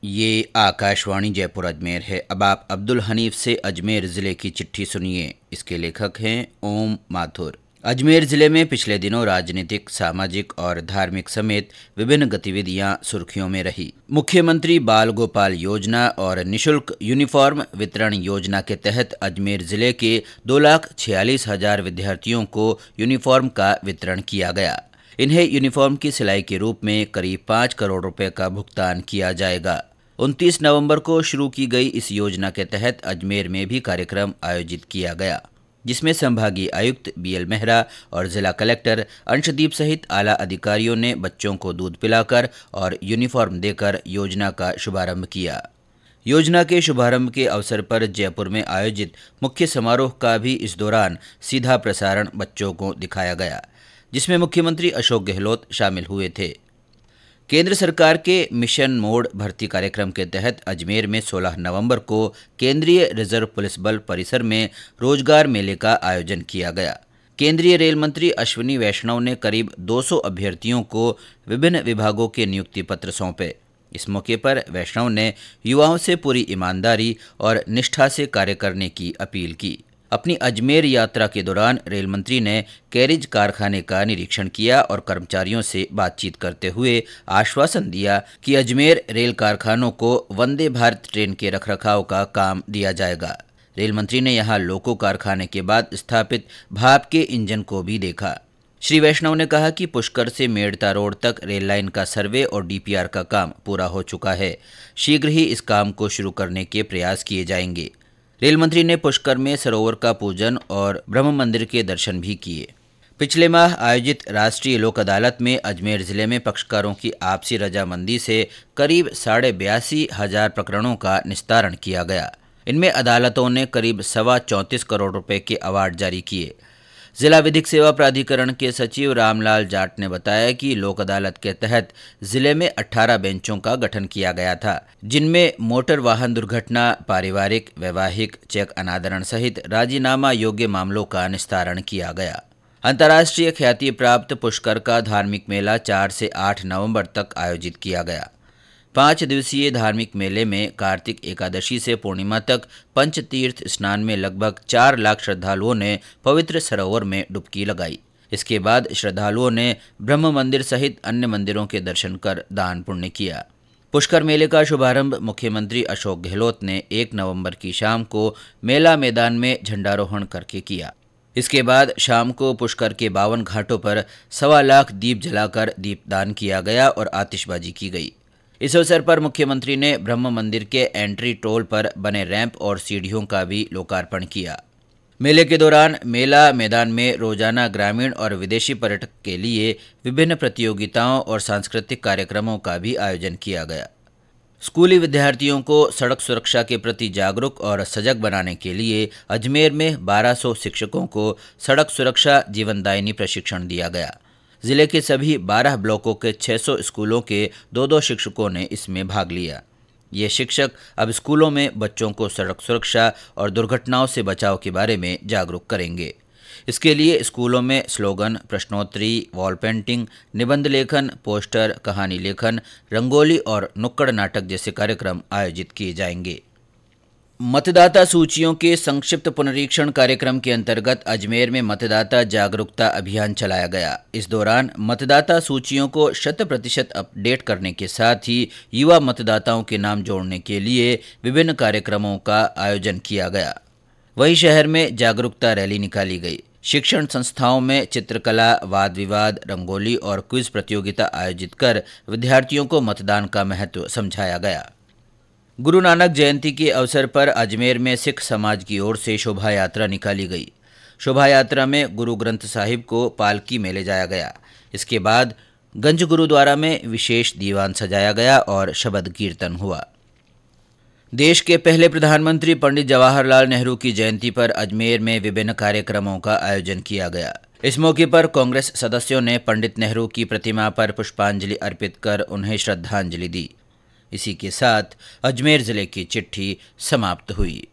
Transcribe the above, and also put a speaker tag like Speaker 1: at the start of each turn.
Speaker 1: ये आकाशवाणी जयपुर अजमेर है। अब आप अब्दुल हनीफ से अजमेर ज़िले की चिट्ठी सुनिए। इसके लेखक हैं ओम माथुर। अजमेर ज़िले में पिछले दिनों राजनीतिक, सामाजिक और धार्मिक समेत विभिन्न गतिविधियां सुर्खियों में रही। मुख्यमंत्री बाल गोपाल योजना और निशुल्क यूनिफॉर्म वितरण योजना के तहत अजमेर ज़िले के 2,46,000 विद्यार्थियों को यूनिफॉर्म का वितरण किया गया। इन्हें यूनिफॉर्म की सिलाई के रूप में करीब 5 करोड़ रुपए का भुगतान किया जाएगा। 29 नवंबर को शुरू की गई इस योजना के तहत अजमेर में भी कार्यक्रम आयोजित किया गया, जिसमें संभागीय आयुक्त BL मेहरा और जिला कलेक्टर अंशदीप सहित आला अधिकारियों ने बच्चों को दूध पिलाकर और यूनिफॉर्म देकर योजना का शुभारंभ किया। योजना के शुभारंभ के अवसर पर जयपुर में आयोजित मुख्य समारोह का भी इस दौरान सीधा प्रसारण बच्चों को दिखाया गया, जिसमें मुख्यमंत्री अशोक गहलोत शामिल हुए थे। केंद्र सरकार के मिशन मोड भर्ती कार्यक्रम के तहत अजमेर में 16 नवंबर को केंद्रीय रिजर्व पुलिस बल परिसर में रोजगार मेले का आयोजन किया गया। केंद्रीय रेल मंत्री अश्विनी वैष्णव ने करीब 200 अभ्यर्थियों को विभिन्न विभागों के नियुक्ति पत्र सौंपे। इस मौके पर वैष्णव ने युवाओं से पूरी ईमानदारी और निष्ठा से कार्य करने की अपील की। अपनी अजमेर यात्रा के दौरान रेल मंत्री ने कैरिज कारखाने का निरीक्षण किया और कर्मचारियों से बातचीत करते हुए आश्वासन दिया कि अजमेर रेल कारखानों को वंदे भारत ट्रेन के रखरखाव का काम दिया जाएगा। रेल मंत्री ने यहां लोको कारखाने के बाद स्थापित भाप के इंजन को भी देखा। श्री वैष्णव ने कहा कि पुष्कर से मेड़ता रोड तक रेल लाइन का सर्वे और DPR का काम पूरा हो चुका है। शीघ्र ही इस काम को शुरू करने के प्रयास किए जाएंगे। रेल मंत्री ने पुष्कर में सरोवर का पूजन और ब्रह्म मंदिर के दर्शन भी किए। पिछले माह आयोजित राष्ट्रीय लोक अदालत में अजमेर जिले में पक्षकारों की आपसी रजामंदी से करीब 82,500 प्रकरणों का निस्तारण किया गया। इनमें अदालतों ने करीब 34 करोड़ रुपए के अवार्ड जारी किए। जिला विधिक सेवा प्राधिकरण के सचिव रामलाल जाट ने बताया कि लोक अदालत के तहत जिले में 18 बेंचों का गठन किया गया था, जिनमें मोटर वाहन दुर्घटना, पारिवारिक, वैवाहिक, चेक अनादरण सहित राजीनामा योग्य मामलों का निस्तारण किया गया। अंतर्राष्ट्रीय ख्याति प्राप्त पुष्कर का धार्मिक मेला 4 से 8 नवंबर तक आयोजित किया गया। 5 दिवसीय धार्मिक मेले में कार्तिक एकादशी से पूर्णिमा तक पंचतीर्थ स्नान में लगभग 4 लाख श्रद्धालुओं ने पवित्र सरोवर में डुबकी लगाई। इसके बाद श्रद्धालुओं ने ब्रह्म मंदिर सहित अन्य मंदिरों के दर्शन कर दान पुण्य किया। पुष्कर मेले का शुभारंभ मुख्यमंत्री अशोक गहलोत ने 1 नवंबर की शाम को मेला मैदान में झंडारोहण करके किया। इसके बाद शाम को पुष्कर के 52 घाटों पर 1.25 लाख दीप जलाकर दीपदान किया गया और आतिशबाजी की गई। इस अवसर पर मुख्यमंत्री ने ब्रह्म मंदिर के एंट्री टोल पर बने रैंप और सीढ़ियों का भी लोकार्पण किया। मेले के दौरान मेला मैदान में रोजाना ग्रामीण और विदेशी पर्यटक के लिए विभिन्न प्रतियोगिताओं और सांस्कृतिक कार्यक्रमों का भी आयोजन किया गया। स्कूली विद्यार्थियों को सड़क सुरक्षा के प्रति जागरूक और सजग बनाने के लिए अजमेर में 1200 शिक्षकों को सड़क सुरक्षा जीवनदायिनी प्रशिक्षण दिया गया। जिले के सभी 12 ब्लॉकों के 600 स्कूलों के 2-2 शिक्षकों ने इसमें भाग लिया। ये शिक्षक अब स्कूलों में बच्चों को सड़क सुरक्षा और दुर्घटनाओं से बचाव के बारे में जागरूक करेंगे। इसके लिए स्कूलों में स्लोगन, प्रश्नोत्तरी, वॉल पेंटिंग, निबंध लेखन, पोस्टर, कहानी लेखन, रंगोली और नुक्कड़ नाटक जैसे कार्यक्रम आयोजित किए जाएंगे। मतदाता सूचियों के संक्षिप्त पुनरीक्षण कार्यक्रम के अंतर्गत अजमेर में मतदाता जागरूकता अभियान चलाया गया। इस दौरान मतदाता सूचियों को 100% अपडेट करने के साथ ही युवा मतदाताओं के नाम जोड़ने के लिए विभिन्न कार्यक्रमों का आयोजन किया गया। वहीं शहर में जागरूकता रैली निकाली गई। शिक्षण संस्थाओं में चित्रकला, वाद विवाद, रंगोली और क्विज प्रतियोगिता आयोजित कर विद्यार्थियों को मतदान का महत्व समझाया गया। गुरु नानक जयंती के अवसर पर अजमेर में सिख समाज की ओर से शोभा यात्रा निकाली गई। शोभा यात्रा में गुरु ग्रंथ साहिब को पालकी में ले जाया गया। इसके बाद गंज गुरुद्वारा में विशेष दीवान सजाया गया और शबद कीर्तन हुआ। देश के पहले प्रधानमंत्री पंडित जवाहरलाल नेहरू की जयंती पर अजमेर में विभिन्न कार्यक्रमों का आयोजन किया गया। इस मौके पर कांग्रेस सदस्यों ने पंडित नेहरू की प्रतिमा पर पुष्पांजलि अर्पित कर उन्हें श्रद्धांजलि दी। इसी के साथ अजमेर जिले की चिट्ठी समाप्त हुई।